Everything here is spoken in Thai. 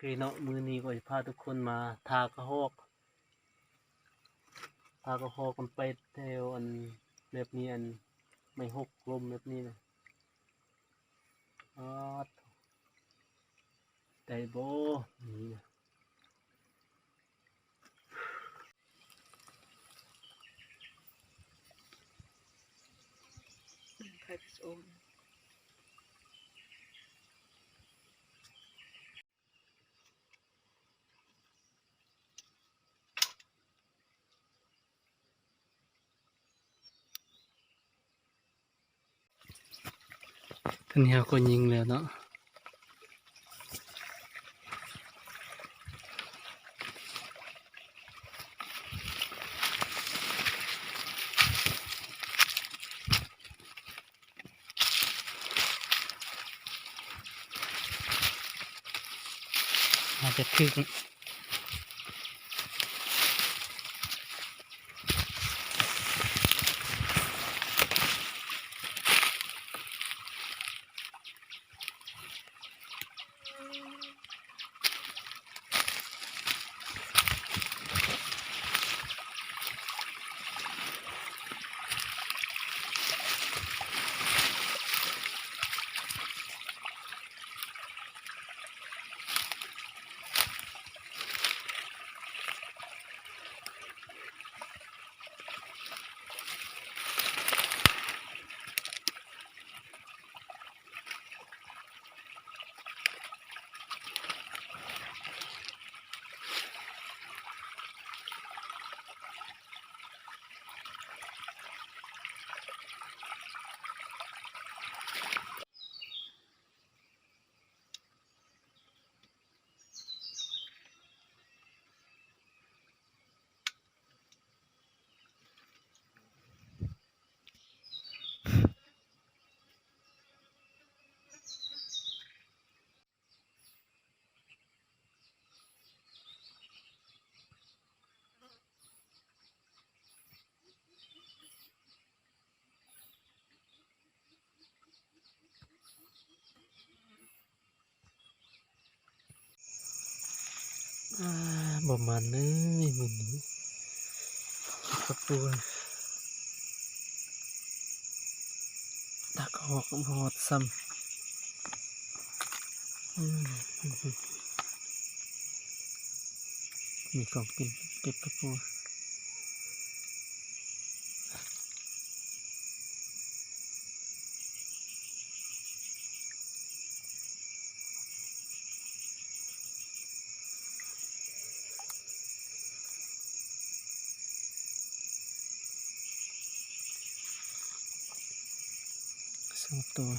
คือเนาะมือนี้ก็จะพาทุกคนมาทากระหอกกันไปแถวอันแบบนี้อันไม่หกลมแบบนี้นะอ๋อได้บ่นี่นะไข่ผสมท่านนี้ก็ยิงแล้วเนาะอาจจะถึงบ่มันเลยมือนี้กระปูตากระหอกหอดซ้ำมีของกินเก็บกระปู2 ตัว